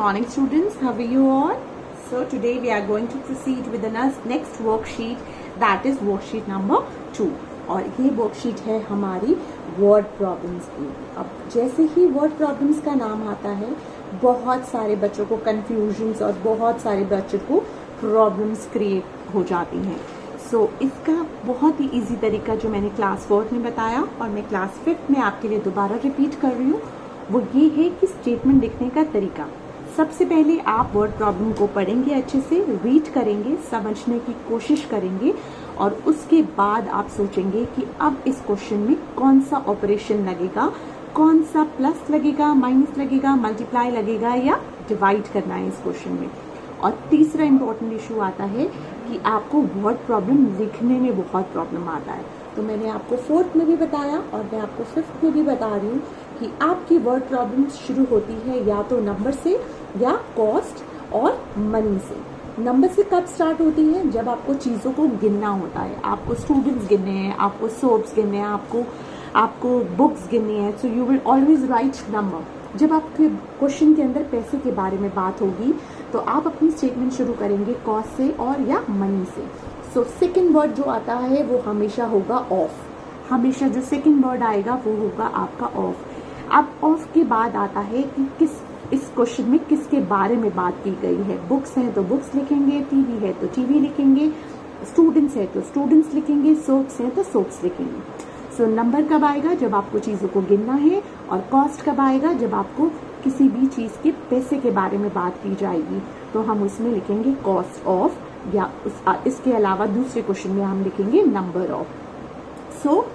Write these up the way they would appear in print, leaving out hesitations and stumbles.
morning students, how are you all? So today we are going to proceed with the next worksheet, that is worksheet number 2 और ये worksheet है हमारी word problems की। अब जैसे ही word problems का नाम आता है बहुत सारे बच्चों को कंफ्यूजन्स और बहुत सारे बच्चों को प्रॉब्लम्स क्रिएट हो जाती हैं। सो इसका बहुत ही इजी तरीका जो मैंने क्लास 4 में बताया और मैं क्लास 5 में आपके लिए दोबारा रिपीट कर रही हूँ, वो ये है कि स्टेटमेंट लिखने का तरीका। सबसे पहले आप वर्ड प्रॉब्लम को पढ़ेंगे, अच्छे से रीड करेंगे, समझने की कोशिश करेंगे और उसके बाद आप सोचेंगे कि अब इस क्वेश्चन में कौन सा ऑपरेशन लगेगा, कौन सा प्लस लगेगा, माइनस लगेगा, मल्टीप्लाई लगेगा या डिवाइड करना है इस क्वेश्चन में। और तीसरा इंपॉर्टेंट इशू आता है कि आपको वर्ड प्रॉब्लम लिखने में बहुत प्रॉब्लम आता है। तो मैंने आपको 4th में भी बताया और मैं आपको 5th में भी बता रही हूँ कि आपकी वर्ड प्रॉब्लम शुरू होती है या तो नंबर से या कॉस्ट और मनी से। नंबर से कब स्टार्ट होती है? जब आपको चीज़ों को गिनना होता है, आपको स्टूडेंट्स गिनने हैं, आपको सोप्स गिनने हैं, आपको बुक्स गिननी है। So you will always right number. जब आपके क्वेश्चन के अंदर पैसे के बारे में बात होगी तो आप अपनी स्टेटमेंट शुरू करेंगे कॉस्ट से और या मनी से। सो सेकेंड वर्ड जो आता है वो हमेशा होगा ऑफ। हमेशा जो सेकेंड वर्ड आएगा वो होगा आपका ऑफ। अब ऑफ के बाद आता है कि इस क्वेश्चन में किसके बारे में बात की गई है। बुक्स हैं तो बुक्स लिखेंगे, टीवी है तो टीवी लिखेंगे, स्टूडेंट्स है तो स्टूडेंट्स लिखेंगे, सोप्स हैं तो सोप्स लिखेंगे। सो नंबर कब आएगा? जब आपको चीज़ों को गिनना है। और कॉस्ट कब आएगा? जब आपको किसी भी चीज़ के पैसे के बारे में बात की जाएगी तो हम उसमें लिखेंगे कॉस्ट ऑफ, या इसके अलावा दूसरे क्वेश्चन में हम लिखेंगे number of. So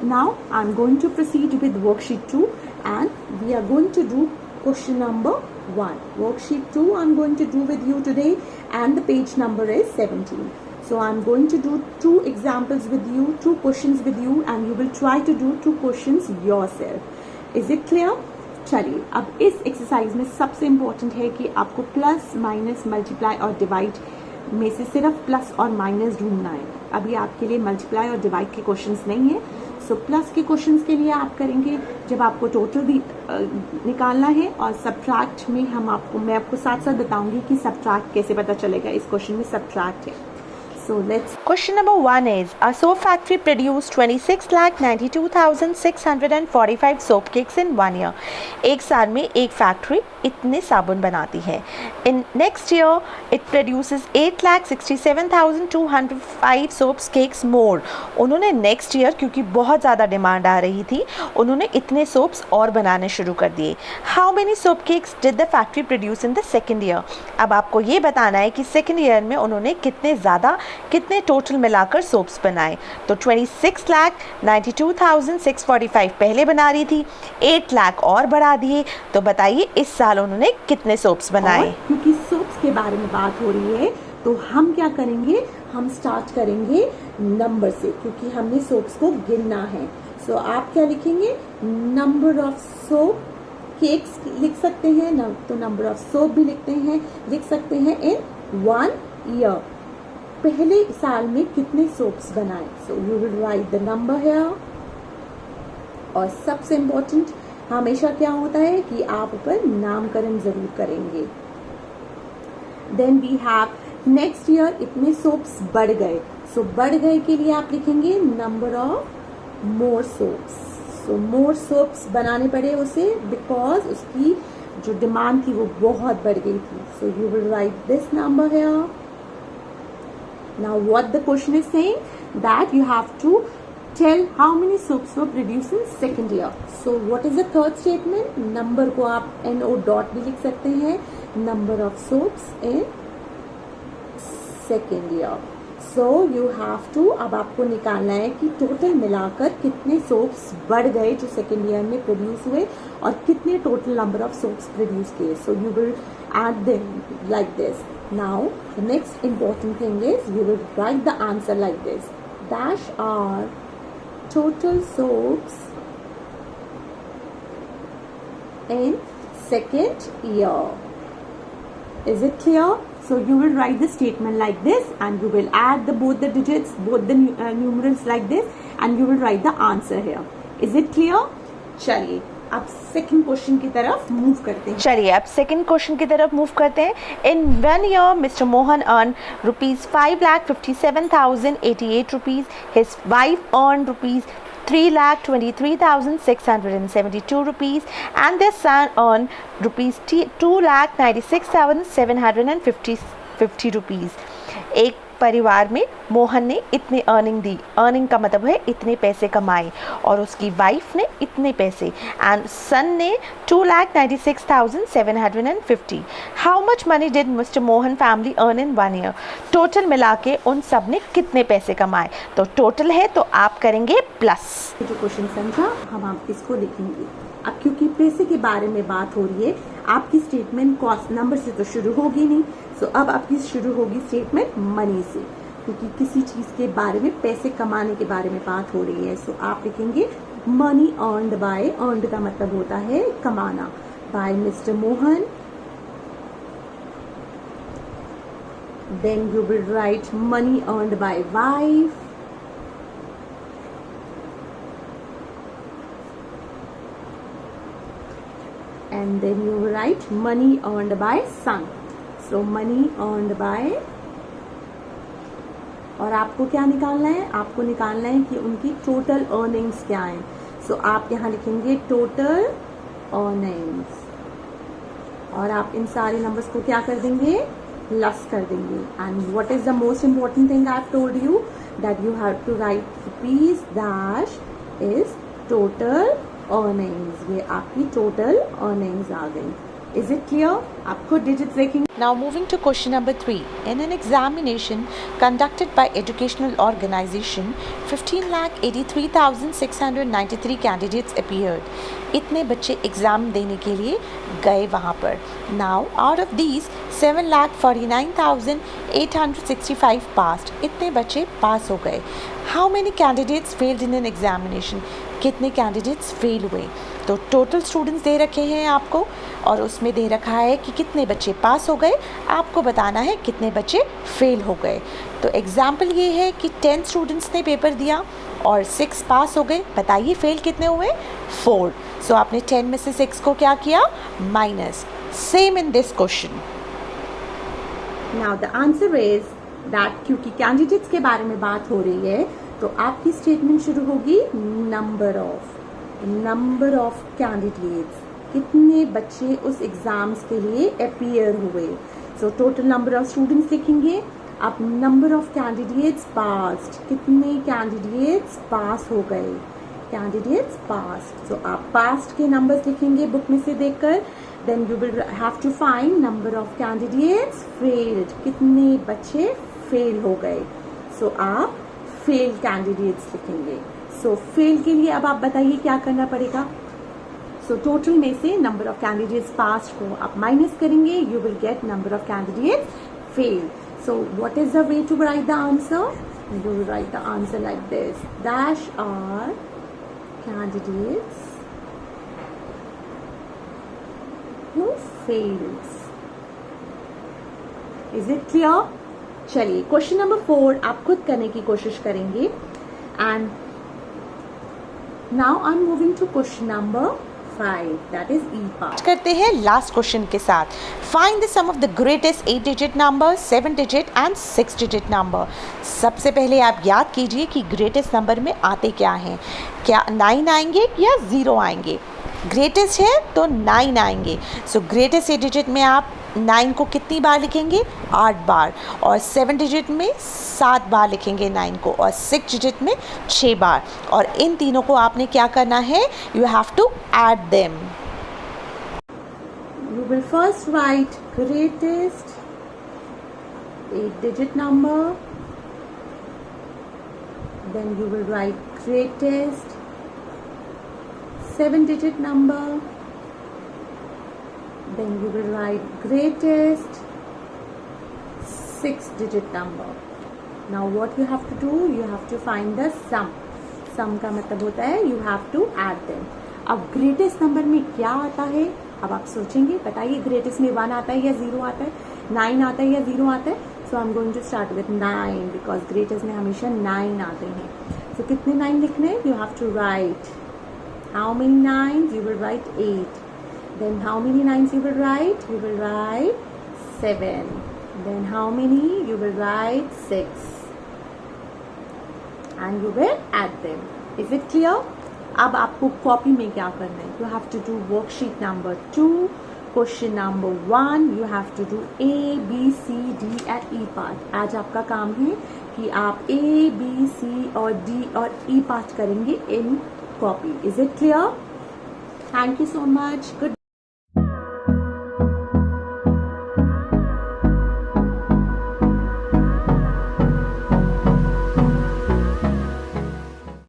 now I'm going to proceed with worksheet 2 and we are going to do question number 1. Worksheet 2 I'm going to do with you today and the page number is 17. So I'm going to do 2 examples with you, 2 questions with you and you will try to do 2 questions yourself. Is it clear? चलिए, अब इस exercise में सबसे important है कि आपको plus, minus, multiply और divide में से सिर्फ प्लस और माइनस ढूंढना है। अभी आपके लिए मल्टीप्लाई और डिवाइड के क्वेश्चंस नहीं है। सो प्लस के क्वेश्चंस के लिए आप करेंगे जब आपको टोटल भी निकालना है, और सब्ट्रैक्ट में मैं आपको साथ साथ बताऊंगी कि सब्ट्रैक्ट कैसे पता चलेगा। इस क्वेश्चन में सब्ट्रैक्ट है। So let's. Question number 1 is, a soap factory produced 26,92,645 soap cakes in 1 year. एक साल में एक फैक्ट्री इतने साबुन बनाती है। In next year it produces 8,67,205 soap cakes more. उन्होंने next year, क्योंकि बहुत ज़्यादा डिमांड आ रही थी, उन्होंने इतने सोप्स और बनाने शुरू कर दिए। How many soap cakes did the factory produce in the second year? अब आपको ये बताना है कि सेकेंड ईयर में उन्होंने कितने टोटल मिलाकर सोप्स बनाए। तो 26,92,645 पहले बना रही थी, 8 लाख और बढ़ा दिए। तो बताइए इस साल उन्होंने कितने सोप्स बनाए। क्योंकि सोप्स के बारे में बात हो रही है तो हम क्या करेंगे, हम स्टार्ट करेंगे नंबर से, क्योंकि हमने सोप्स को गिनना है। सो आप क्या लिखेंगे? नंबर ऑफ सोप केक्स लिख सकते हैं ना, तो नंबर ऑफ सोप भी लिख सकते हैं इन 1 ईयर। पहले साल में कितने सोप्स बनाए। So you will write the number here. और सबसे इम्पोर्टेंट हमेशा क्या होता है कि आप ऊपर नामकरण जरूर करेंगे। Then we have next year इतने सोप्स बढ़ गए। सो बढ़ गए के लिए आप लिखेंगे number of more soaps. So more soaps बनाने पड़े उसे, बिकॉज उसकी जो डिमांड थी वो बहुत बढ़ गई थी। So you will right this number here. Now what the question is saying, that you have to tell how many soaps were produced in second year. So what is the third statement? Number को आप NO dot भी लिख सकते हैं, number of soaps in second year. So you have to, अब आपको निकालना है कि टोटल मिलाकर कितने सोप्स बढ़ गए जो सेकेंड ईयर में प्रोड्यूस हुए और कितने total number of soaps produce किए। So you will add them like this. Now the next important thing is you will write the answer like this. Dash are total soaps in second year. Is it clear? So you will write the statement like this and you will add both the digits, both the numerals like this, and you will write the answer here. Is it clear? चलिए अब second question की तरफ move करते हैं। चलिए अब second question की तरफ मूव करते हैं। इन 1 year mister Mohan earn ₹5,57,088 rupees, his wife earn ₹3,23,672 rupees and their son earned ₹2,96,750 rupees. एक परिवार में मोहन ने इतनी अर्निंग दी, अर्निंग का मतलब है इतने पैसे कमाए, और उसकी वाइफ ने इतने पैसे, एंड सन ने 2,96,750. How much money did mister Mohan family earn in 1 year? Total मिला के उन सब ने कितने पैसे कमाए? तो टोटल है तो आप करेंगे प्लस। जो क्वेश्चन समझा हम आप इसको लिखेंगे। अब क्योंकि पैसे के बारे में बात हो रही है, आपकी स्टेटमेंट कॉस्ट नंबर से तो शुरू होगी नहीं, सो अब आपकी शुरू होगी स्टेटमेंट मनी से, क्योंकि किसी चीज के बारे में, पैसे कमाने के बारे में बात हो रही है। सो आप लिखेंगे मनी अर्नड बाय, अर्नड का मतलब होता है कमाना, by mister Mohan. Then you will write money earned by wife, and then you write money earned by son. So money earned by, और आपको क्या निकालना है? आपको निकालना है कि उनकी टोटल अर्निंग्स क्या है। सो आप यहाँ लिखेंगे टोटल अर्निंग्स, और आप इन सारे नंबर्स को क्या कर देंगे? प्लस कर देंगे। And what is the most important thing I have told you, that you have to write rupees dash is total earnings. ये आपकी टोटल अर्निंग्स आ गई। Is it clear? आप खुद डिजिट्स देखेंगे। Now moving to question number 3. In an examination conducted by educational organization, 15,83,693 candidates appeared. इतने बच्चे exam देने के लिए गए वहाँ पर। Now out of these 7,49,865 passed. इतने बच्चे पास हो गए। How many candidates failed in an examination? कितने कैंडिडेट्स फेल हुए? तो टोटल स्टूडेंट्स दे रखे हैं आपको, और उसमें दे रखा है कि कितने बच्चे पास हो गए, आपको बताना है कितने बच्चे फेल हो गए। तो एग्जाम्पल ये है कि 10 स्टूडेंट्स ने पेपर दिया और 6 पास हो गए। बताइए फेल कितने हुए? 4। सो आपने 10 में से 6 को क्या किया? Minus. Same in this question. Now the answer is that, क्योंकि कैंडिडेट्स के बारे में बात हो रही है, तो आपकी स्टेटमेंट शुरू होगी नंबर ऑफ कैंडिडेट्स, कितने बच्चे उस एग्जाम्स के लिए अपीयर हुए। So total number of students लिखेंगे। अब नंबर ऑफ कैंडिडेट्स पास्ड, कितने कैंडिडेट्स पास हो गए? Candidates passed. सो आप पास्ट के नंबर्स लिखेंगे बुक में से देखकर। Then you will have to find number of candidates failed, कितने बच्चे फेल हो गए। सो आप फेल कैंडिडेट्स लिखेंगे। सो फेल के लिए अब आप बताइए क्या करना पड़ेगा। सो टोटल में से नंबर ऑफ कैंडिडेट्स पास को आप माइनस करेंगे, you will get number of candidates fail. So what is the way to write the answer? You will write the answer like this, dash are candidates who fails. Is it clear? चलिए question number 4 आप खुद करने की कोशिश करेंगे। And now I am moving to question number 5, that is E part. करते हैं last question के साथ। Find the sum of the greatest 8 digit number, 7 digit and 6 digit number. सबसे पहले आप याद कीजिए कि ग्रेटेस्ट नंबर में आते क्या हैं। क्या 9 आएंगे या 0 आएंगे? ग्रेटेस्ट है तो 9 आएंगे। सो ग्रेटेस्ट 8 डिजिट में आप 9 को कितनी बार लिखेंगे? 8 बार। और 7 डिजिट में 7 बार लिखेंगे 9 को, और 6 डिजिट में 6 बार। और इन तीनों को आपने क्या करना है? You have to add them. You will first write greatest 8 digit number, then you will write greatest 7 digit number, then you will write greatest 6 digit number. Now what you have to do, you have to find the sum. Sum का मतलब होता है you have to add them. अब greatest number में क्या आता है? अब आप सोचेंगे, बताइए ग्रेटेस्ट में 1 आता है या 0 आता है, 9 आता है या 0 आता है? So I am going to start with 9 because greatest में हमेशा 9 आते हैं। सो कितने 9 लिखने हैं? You have to write How many 9s? You will write 8. Then how many 9s you will write? You will write 7. Then how many? You will write 6. And you will add them. Is it clear? अब आपको copy में क्या करना है? You have to do worksheet number 2. Question number 1. You have to do A, B, C, D and E part. आज आपका काम है कि आप A, B, C और D और E part करेंगे in copy. Is it clear? Thank you so much. Goodbye.